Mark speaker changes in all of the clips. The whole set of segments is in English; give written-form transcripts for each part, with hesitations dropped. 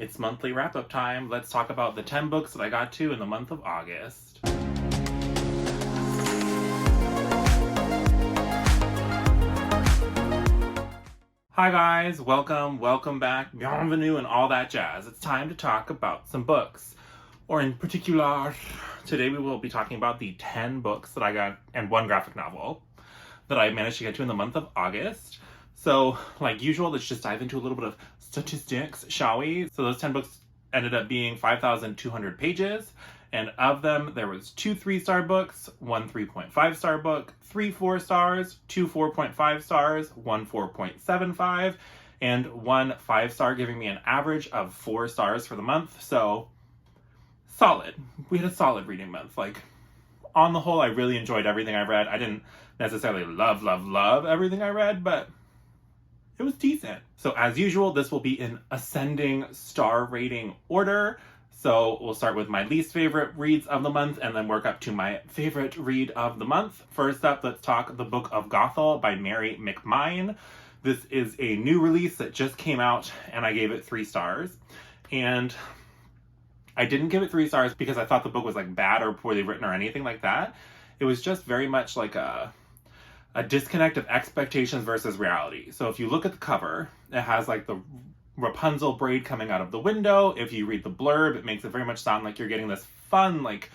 Speaker 1: It's monthly wrap-up time. Let's talk about the 10 books that I got to in the month of August. Hi guys, welcome back, bienvenue, and all that jazz. It's time to talk about some books. Or in particular, today we will be talking about the 10 books that I got, and one graphic novel, that I managed to get to in the month of August. So, like usual, let's just dive into a little bit of statistics, shall we? So those 10 books ended up being 5,200 pages, and of them, there was 2 3-star books, 1 3.5-star book, 3 4 stars, 2 4.5 stars, 1 4.75, and 1 5-star, giving me an average of 4 stars for the month. So, solid. We had a solid reading month. Like, on the whole, I really enjoyed everything I read. I didn't necessarily love everything I read, but it was decent. So as usual, this will be in ascending star rating order. So we'll start with my least favorite reads of the month and then work up to my favorite read of the month. First up, let's talk The Book of Gothel by Mary McMyne. This is a new release that just came out and I gave it 3 stars. And I didn't give it 3 stars because I thought the book was like bad or poorly written or anything like that. It was just very much like a disconnect of expectations versus reality. So if you look at the cover, it has like the Rapunzel braid coming out of the window. If you read the blurb, it makes it very much sound like you're getting this fun, like,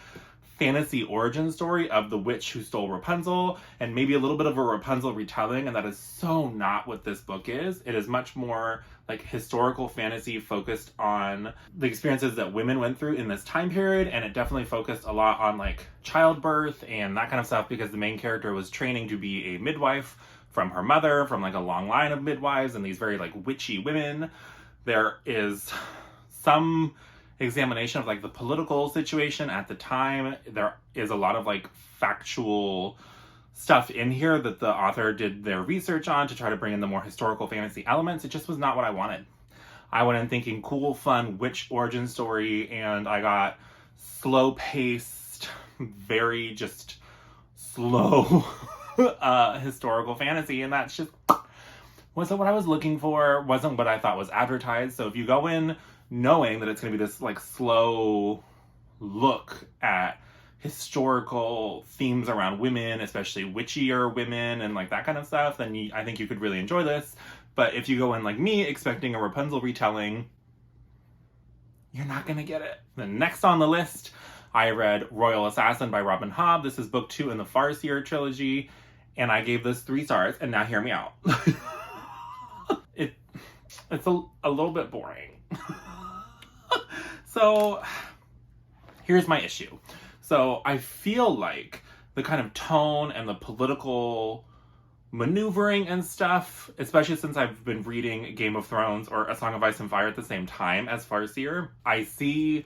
Speaker 1: fantasy origin story of the witch who stole Rapunzel, and maybe a little bit of a Rapunzel retelling, and that is so not what this book is. It is much more like historical fantasy focused on the experiences that women went through in this time period, and it definitely focused a lot on like childbirth and that kind of stuff because the main character was training to be a midwife from her mother, from like a long line of midwives and these very like witchy women. There is some examination of like the political situation at the time. There is a lot of like factual stuff in here that the author did their research on to try to bring in the more historical fantasy elements. It just was not what I wanted. I went in thinking cool, fun witch origin story, and I got slow-paced, very just slow historical fantasy, and that's just wasn't what I was looking for, wasn't what I thought was advertised. So if you go in knowing that it's going to be this like slow look at historical themes around women, especially witchier women and like that kind of stuff, then I think you could really enjoy this. But if you go in like me expecting a Rapunzel retelling, you're not going to get it. Then next on the list, I read Royal Assassin by Robin Hobb. This is book 2 in the Farseer trilogy, and I gave this 3 stars, and now hear me out. It's a little bit boring. So here's my issue. So I feel like the kind of tone and the political maneuvering and stuff, especially since I've been reading Game of Thrones or A Song of Ice and Fire at the same time as Farseer, I see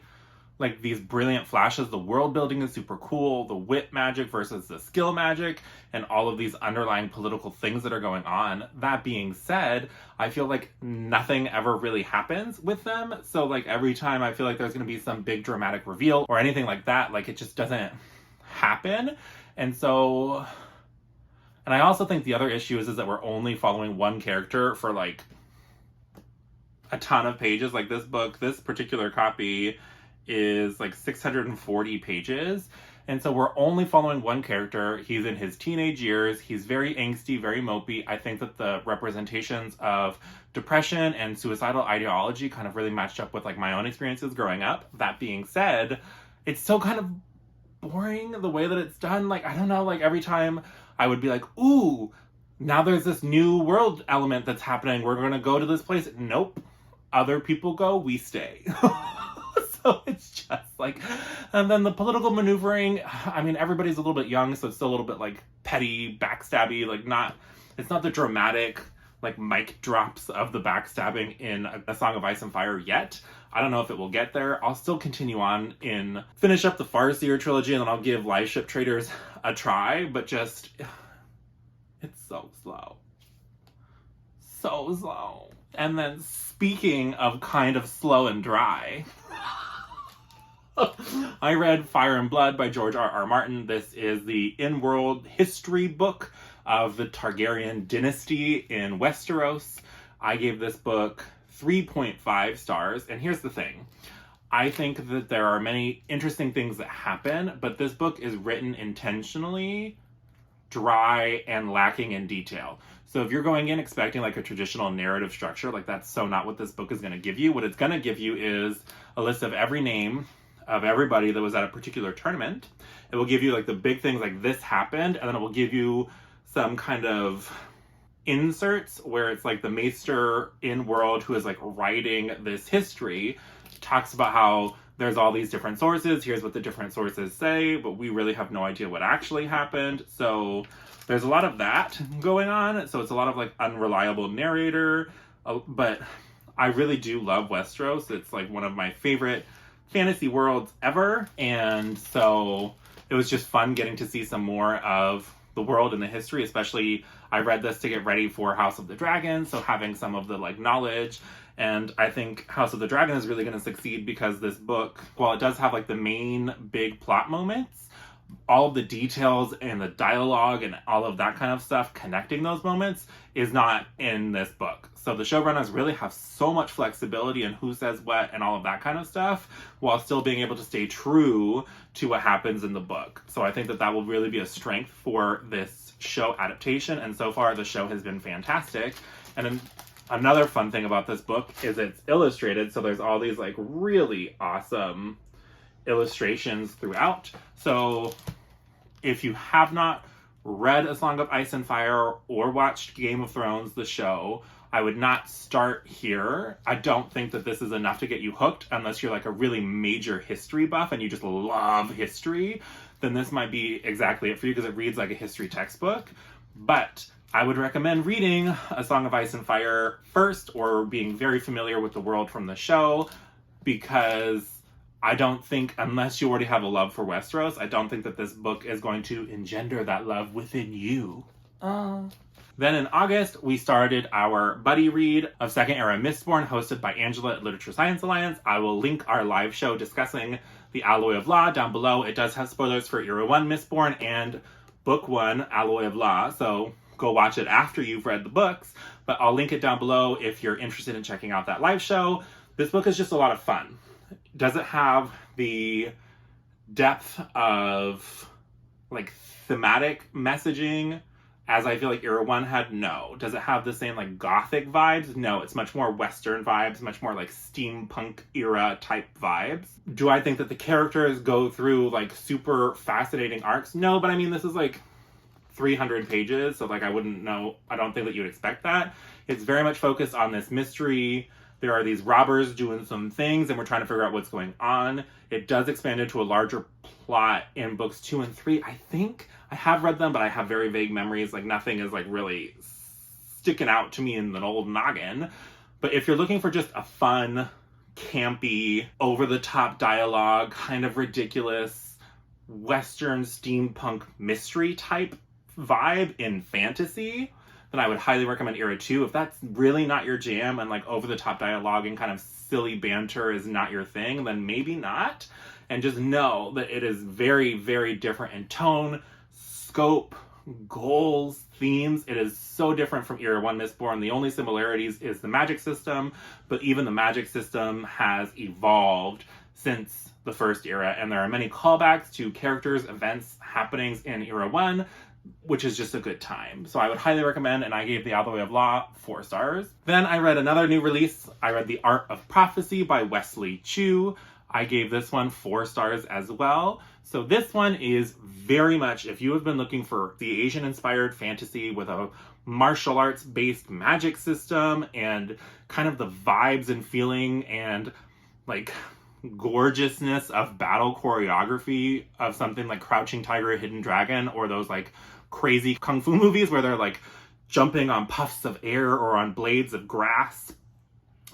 Speaker 1: like these brilliant flashes. The world building is super cool, the wit magic versus the skill magic, and all of these underlying political things that are going on. That being said, I feel like nothing ever really happens with them. So like every time I feel like there's going to be some big dramatic reveal or anything like that, like it just doesn't happen. And so, and I also think the other issue is that we're only following one character for like a ton of pages. Like this book, this particular copy is like 640 pages. And so we're only following one character. He's in his teenage years. He's very angsty, very mopey. I think that the representations of depression and suicidal ideology kind of really matched up with like my own experiences growing up. That being said, it's still kind of boring the way that it's done. Like, I don't know, like every time I would be like, ooh, now there's this new world element that's happening. We're going to go to this place. Nope. Other people go, we stay. So it's just like, and then the political maneuvering, I mean, everybody's a little bit young, so it's still a little bit like petty, backstabby, like it's not the dramatic, like mic drops of the backstabbing in A Song of Ice and Fire yet. I don't know if it will get there. I'll still continue on finish up the Farseer trilogy, and then I'll give Live Ship Traders a try, but just, it's so slow. So slow. And then speaking of kind of slow and dry, I read Fire and Blood by George R.R. Martin. This is the in-world history book of the Targaryen dynasty in Westeros. I gave this book 3.5 stars. And here's the thing. I think that there are many interesting things that happen, but this book is written intentionally dry and lacking in detail. So if you're going in expecting like a traditional narrative structure, like that's so not what this book is going to give you. What it's going to give you is a list of every name of everybody that was at a particular tournament. It will give you like the big things like this happened, and then it will give you some kind of inserts where it's like the maester in world who is like writing this history talks about how there's all these different sources, here's what the different sources say, but we really have no idea what actually happened. So there's a lot of that going on. So it's a lot of like unreliable narrator, but I really do love Westeros. It's like one of my favorite fantasy worlds ever. And so it was just fun getting to see some more of the world and the history, especially I read this to get ready for House of the Dragon, so having some of the like knowledge. And I think House of the Dragon is really going to succeed because this book, while it does have like the main big plot moments, all of the details and the dialogue and all of that kind of stuff connecting those moments is not in this book. So the showrunners really have so much flexibility in who says what and all of that kind of stuff, while still being able to stay true to what happens in the book. So I think that that will really be a strength for this show adaptation. And so far the show has been fantastic. And then another fun thing about this book is it's illustrated. So there's all these like really awesome illustrations throughout. So if you have not read A Song of Ice and Fire or watched Game of Thrones, the show, I would not start here. I don't think that this is enough to get you hooked unless you're like a really major history buff and you just love history. Then this might be exactly it for you because it reads like a history textbook. But I would recommend reading A Song of Ice and Fire first, or being very familiar with the world from the show, because I don't think, unless you already have a love for Westeros, I don't think that this book is going to engender that love within you. Then in August, we started our buddy read of Second Era Mistborn, hosted by Angela at Literature Science Alliance. I will link our live show discussing the Alloy of Law down below. It does have spoilers for Era 1 Mistborn and Book 1 Alloy of Law, so go watch it after you've read the books, but I'll link it down below if you're interested in checking out that live show. This book is just a lot of fun. Does it have the depth of like thematic messaging as I feel like Era 1 had? No. Does it have the same like gothic vibes? No. It's much more Western vibes, much more like steampunk era type vibes. Do I think that the characters go through like super fascinating arcs? No, but I mean, this is like 300 pages, so like I wouldn't know, I don't think that you'd expect that. It's very much focused on this mystery. There are these robbers doing some things and we're trying to figure out what's going on. It does expand into a larger plot in books 2 and 3. I think I have read them, but I have very vague memories. Like nothing is like really sticking out to me in an old noggin. But if you're looking for just a fun, campy, over-the-top dialogue, kind of ridiculous, Western steampunk mystery type vibe in fantasy, then I would highly recommend Era 2. If that's really not your jam and like over-the-top dialogue and kind of silly banter is not your thing, then maybe not. And just know that it is very, very different in tone, scope, goals, themes. It is so different from Era 1 Mistborn. The only similarities is the magic system, but even the magic system has evolved since the first era, and there are many callbacks to characters, events, happenings in Era 1, which is just a good time. So I would highly recommend, and I gave The Alloy of Law 4 stars. Then I read another new release. I read The Art of Prophecy by Wesley Chu. I gave this one 4 stars as well. So this one is very much, if you have been looking for the Asian-inspired fantasy with a martial arts-based magic system and kind of the vibes and feeling and like gorgeousness of battle choreography of something like Crouching Tiger, Hidden Dragon, or those like crazy kung fu movies where they're like jumping on puffs of air or on blades of grass,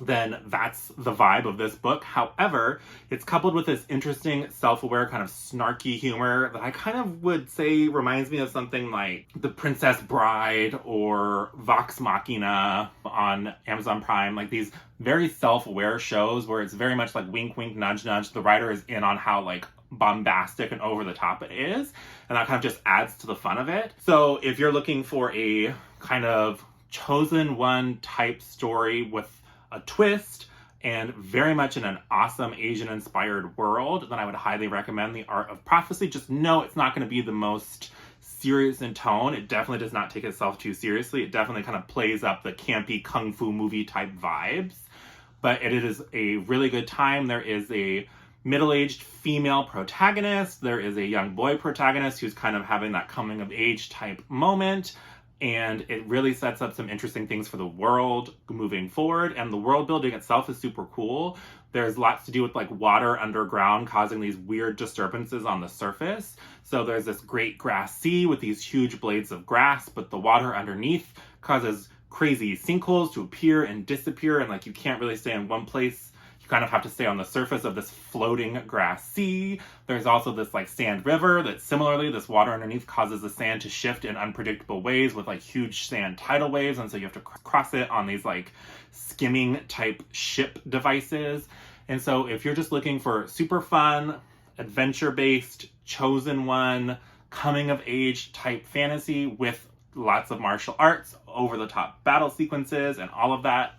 Speaker 1: then that's the vibe of this book. However, it's coupled with this interesting, self-aware, kind of snarky humor that I kind of would say reminds me of something like The Princess Bride or Vox Machina on Amazon Prime, like these very self-aware shows where it's very much like wink, wink, nudge, nudge. The writer is in on how like bombastic and over the top it is, and that kind of just adds to the fun of it. So if you're looking for a kind of chosen one type story with a twist and very much in an awesome Asian-inspired world, then I would highly recommend The Art of Prophecy. Just know it's not going to be the most serious in tone. It definitely does not take itself too seriously. It definitely kind of plays up the campy kung fu movie type vibes. But it is a really good time. There is a middle-aged female protagonist. There is a young boy protagonist who's kind of having that coming-of-age type moment. And it really sets up some interesting things for the world moving forward. And the world building itself is super cool. There's lots to do with like water underground causing these weird disturbances on the surface. So there's this great grass sea with these huge blades of grass, but the water underneath causes crazy sinkholes to appear and disappear. And like you can't really stay in one place. You kind of have to stay on the surface of this floating grass sea. There's also this like sand river that similarly, this water underneath causes the sand to shift in unpredictable ways with like huge sand tidal waves. And so you have to cross it on these like skimming type ship devices. And so if you're just looking for super fun, adventure-based, chosen one, coming of age type fantasy with lots of martial arts, over the top battle sequences and all of that,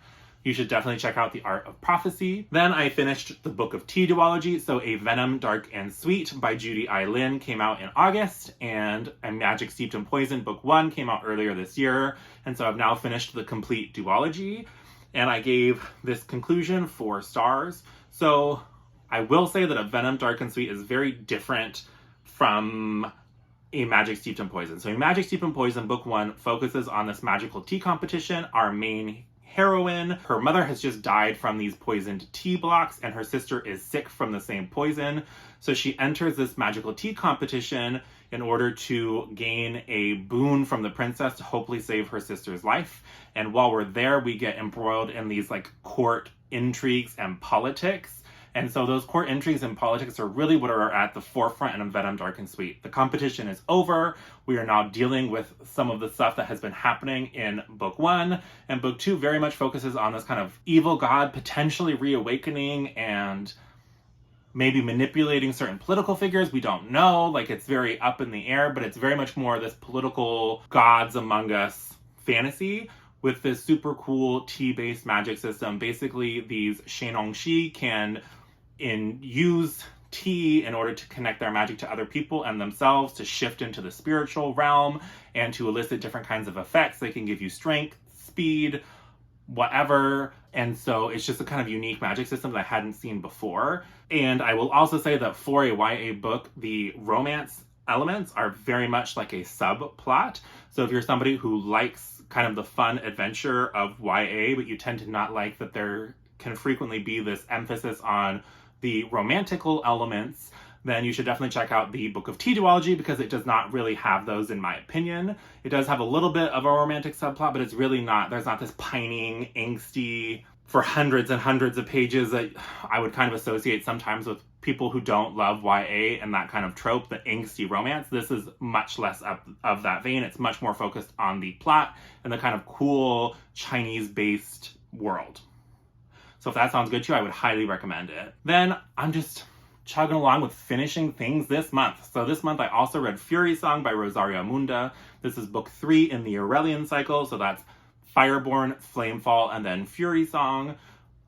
Speaker 1: you should definitely check out The Art of Prophecy. Then I finished the Book of Tea duology. So A Venom, Dark and Sweet by Judy Lin came out in August, and A Magic Steeped in Poison Book 1 came out earlier this year. And so I've now finished the complete duology, and I gave this conclusion 4 stars. So I will say that A Venom, Dark and Sweet is very different from A Magic Steeped in Poison. So A Magic Steeped in Poison Book 1 focuses on this magical tea competition. Our main heroine, her mother has just died from these poisoned tea blocks, and her sister is sick from the same poison. So she enters this magical tea competition in order to gain a boon from the princess to hopefully save her sister's life. And while we're there, we get embroiled in these like court intrigues and politics. And so those court intrigues and politics are really what are at the forefront in Venom, Dark and Sweet. The competition is over. We are now dealing with some of the stuff that has been happening in Book 1. And Book 2 very much focuses on this kind of evil god potentially reawakening and maybe manipulating certain political figures. We don't know. Like, it's very up in the air, but it's very much more this political gods among us fantasy with this super cool tea-based magic system. Basically, these Shenongshi can use tea in order to connect their magic to other people and themselves, to shift into the spiritual realm and to elicit different kinds of effects. They can give you strength, speed, whatever. And so it's just a kind of unique magic system that I hadn't seen before. And I will also say that for a YA book, the romance elements are very much like a subplot. So if you're somebody who likes kind of the fun adventure of YA, but you tend to not like that there can frequently be this emphasis on the romantical elements, then you should definitely check out the Book of Tea duology, because it does not really have those, in my opinion. It does have a little bit of a romantic subplot, but it's really not, there's not this pining, angsty, for hundreds and hundreds of pages that I would kind of associate sometimes with people who don't love YA and that kind of trope, the angsty romance. This is much less of that vein. It's much more focused on the plot and the kind of cool Chinese-based world. So if that sounds good to you, I would highly recommend it. Then I'm just chugging along with finishing things this month. So this month I also read Furysong by Rosaria Munda. This is book 3 in the Aurelian cycle. So that's Fireborn, Flamefall, and then Furysong.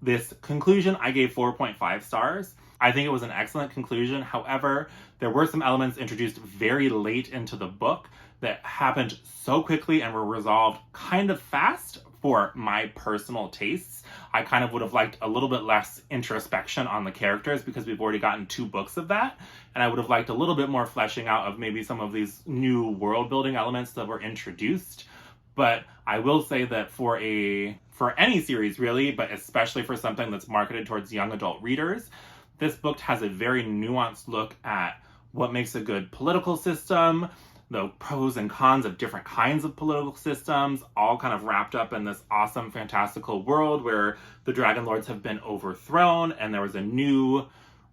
Speaker 1: This conclusion I gave 4.5 stars. I think it was an excellent conclusion. However, there were some elements introduced very late into the book that happened so quickly and were resolved kind of fast for my personal tastes. I kind of would have liked a little bit less introspection on the characters, because we've already gotten 2 books of that. And I would have liked a little bit more fleshing out of maybe some of these new world building elements that were introduced. But I will say that for any series really, but especially for something that's marketed towards young adult readers, this book has a very nuanced look at what makes a good political system, the pros and cons of different kinds of political systems, all kind of wrapped up in this awesome, fantastical world where the Dragon Lords have been overthrown and there was a new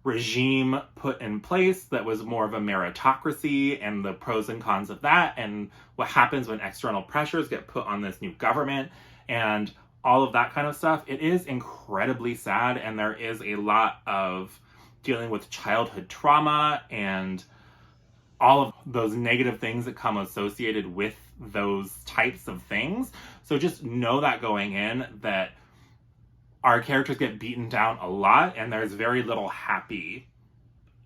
Speaker 1: regime put in place that was more of a meritocracy, and the pros and cons of that, and what happens when external pressures get put on this new government, and all of that kind of stuff. It is incredibly sad, and there is a lot of dealing with childhood trauma and all of those negative things that come associated with those types of things. So just know that going in, that our characters get beaten down a lot and there's very little happy.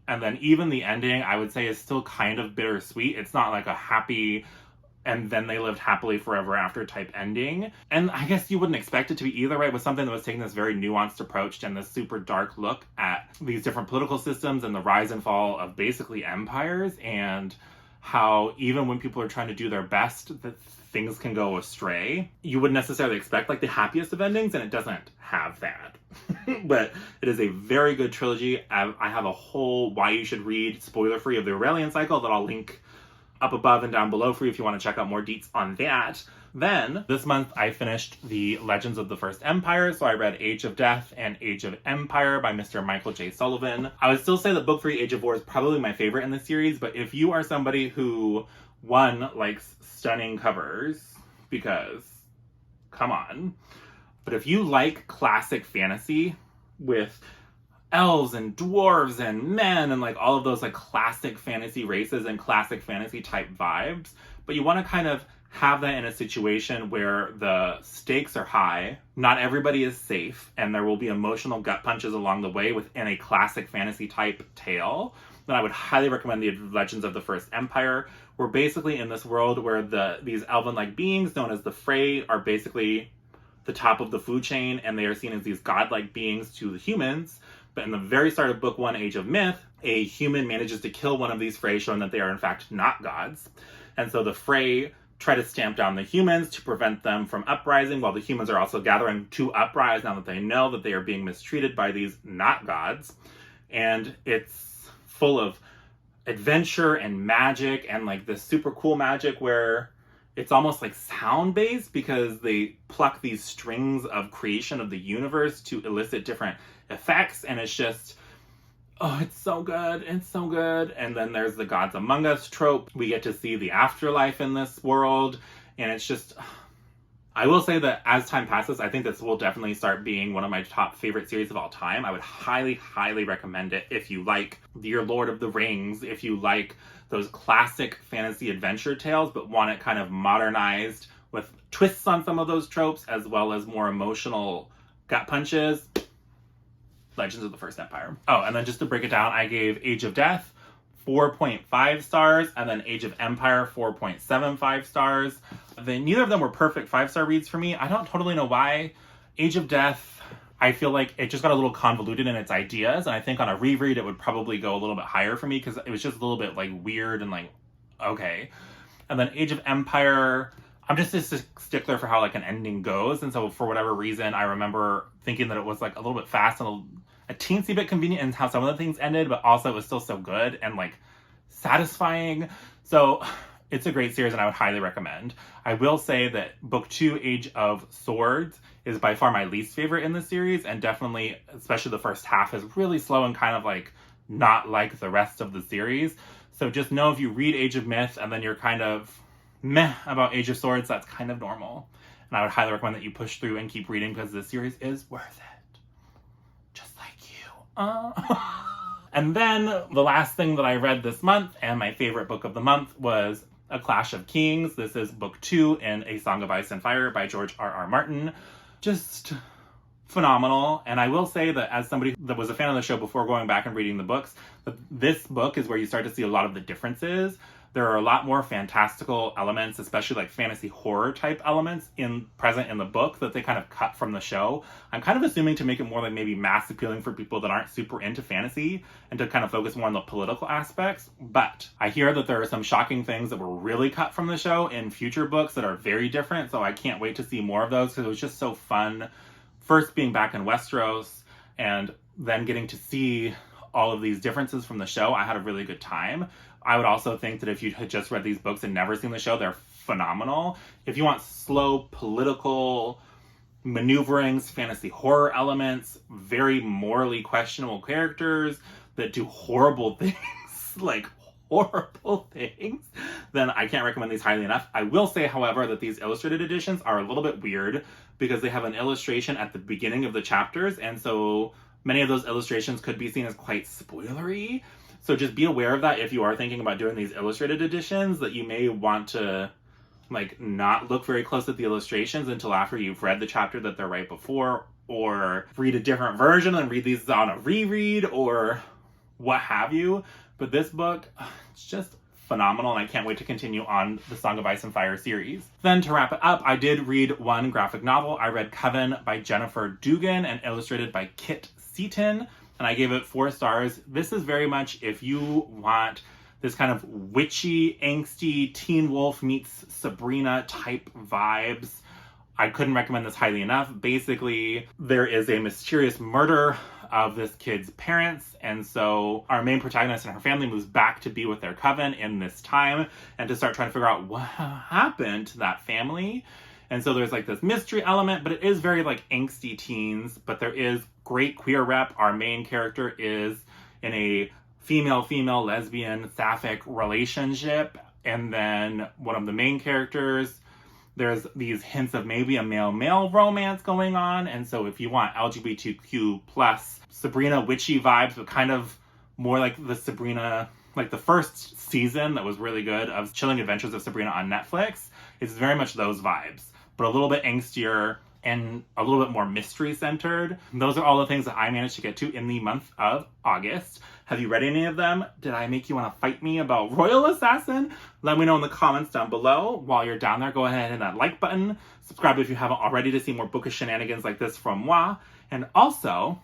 Speaker 1: And then even the ending, I would say, is still kind of bittersweet. It's not like a happy and then they lived happily forever after type ending. And I guess you wouldn't expect it to be either, right? With something that was taking this very nuanced approach and this super dark look at these different political systems and the rise and fall of basically empires, and how even when people are trying to do their best, that things can go astray. You wouldn't necessarily expect like the happiest of endings, and it doesn't have that. But it is a very good trilogy. I have a whole why you should read spoiler-free of the Aurelian cycle that I'll link up above and down below for you if you want to check out more deets on that. Then, this month, I finished the Legends of the First Empire, so I read Age of Death and Age of Empire by Mr. Michael J. Sullivan. I would still say that Book 3, Age of War, is probably my favorite in the series, but if you are somebody who, one, likes stunning covers, because, come on, but if you like classic fantasy with elves and dwarves and men and like all of those like classic fantasy races and classic fantasy type vibes, but you want to kind of have that in a situation where the stakes are high, not everybody is safe, and there will be emotional gut punches along the way within a classic fantasy type tale, then I would highly recommend the Legends of the First Empire. We're basically in this world where these elven-like beings known as the Frey are basically the top of the food chain, and they are seen as these godlike beings to the humans. But in the very start of Book 1, Age of Myth, a human manages to kill one of these Frey, showing that they are in fact not gods. And so the Frey try to stamp down the humans to prevent them from uprising, while the humans are also gathering to uprise now that they know that they are being mistreated by these not gods. And it's full of adventure and magic, and like this super cool magic where it's almost like sound-based, because they pluck these strings of creation of the universe to elicit different effects, and it's just, oh, it's so good, it's so good. And then there's the Gods Among Us trope. We get to see the afterlife in this world, and it's just, I will say that as time passes, I think this will definitely start being one of my top favorite series of all time. I would highly, highly recommend it if you like your Lord of the Rings, if you like those classic fantasy adventure tales, but want it kind of modernized with twists on some of those tropes, as well as more emotional gut punches. Legends of the First Empire. Oh, and then just to break it down, I gave Age of Death 4.5 stars, and then Age of Empire 4.75 stars. Neither of them were perfect 5-star reads for me. I don't totally know why. Age of Death, I feel like it just got a little convoluted in its ideas, and I think on a reread it would probably go a little bit higher for me, because it was just a little bit like weird and like, okay. And then Age of Empire, I'm just a stickler for how like an ending goes, and so for whatever reason I remember thinking that it was like a little bit fast and a teensy bit convenient in how some of the things ended, but also it was still so good and like satisfying. So it's a great series and I would highly recommend. I will say that Book 2, Age of Swords, is by far my least favorite in the series, and definitely, especially the first half, is really slow and kind of like not like the rest of the series. So just know if you read Age of Myth and then you're kind of meh about Age of Swords, that's kind of normal. And I would highly recommend that you push through and keep reading, because this series is worth it. Just like you. And then the last thing that I read this month, and my favorite book of the month, was A Clash of Kings. This is Book 2 in A Song of Ice and Fire by George R.R. Martin. Just phenomenal. And I will say that as somebody that was a fan of the show before going back and reading the books, that this book is where you start to see a lot of the differences. There are a lot more fantastical elements, especially like fantasy horror type elements present in the book that they kind of cut from the show. I'm kind of assuming to make it more like maybe mass appealing for people that aren't super into fantasy, and to kind of focus more on the political aspects. But I hear that there are some shocking things that were really cut from the show in future books that are very different. So I can't wait to see more of those, because it was just so fun. First being back in Westeros and then getting to see all of these differences from the show, I had a really good time. I would also think that if you had just read these books and never seen the show, they're phenomenal. If you want slow political maneuverings, fantasy horror elements, very morally questionable characters that do horrible things, like horrible things, then I can't recommend these highly enough. I will say, however, that these illustrated editions are a little bit weird, because they have an illustration at the beginning of the chapters, and so many of those illustrations could be seen as quite spoilery. So just be aware of that if you are thinking about doing these illustrated editions, that you may want to like not look very close at the illustrations until after you've read the chapter that they're right before, or read a different version and read these on a reread or what have you. But this book, it's just phenomenal, and I can't wait to continue on the Song of Ice and Fire series. Then to wrap it up, I did read one graphic novel. I read Coven by Jennifer Dugan and illustrated by Kit Seaton, and I gave it 4 stars. This is very much if you want this kind of witchy, angsty, Teen Wolf meets Sabrina type vibes. I couldn't recommend this highly enough. Basically, there is a mysterious murder of this kid's parents, and so our main protagonist and her family moves back to be with their coven in this time and to start trying to figure out what happened to that family. And so there's like this mystery element, but it is very like angsty teens, but there is great queer rep. Our main character is in a female-female lesbian sapphic relationship, and then one of the main characters, there's these hints of maybe a male-male romance going on. And so if you want LGBTQ plus Sabrina witchy vibes, but kind of more like the Sabrina, like the first season that was really good of Chilling Adventures of Sabrina on Netflix, it's very much those vibes, but a little bit angstier and a little bit more mystery centered. Those are all the things that I managed to get to in the month of August. Have you read any of them? Did I make you want to fight me about Royal Assassin? Let me know in the comments down below. While you're down there, go ahead and hit that like button. Subscribe if you haven't already to see more bookish shenanigans like this from moi. And also,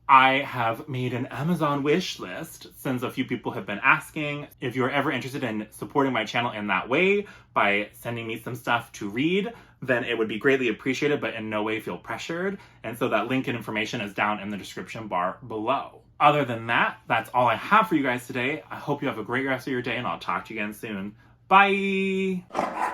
Speaker 1: I have made an Amazon wish list since a few people have been asking. If you're ever interested in supporting my channel in that way by sending me some stuff to read, then it would be greatly appreciated, but in no way feel pressured. And so that link and information is down in the description bar below. Other than that, that's all I have for you guys today. I hope you have a great rest of your day, and I'll talk to you again soon. Bye!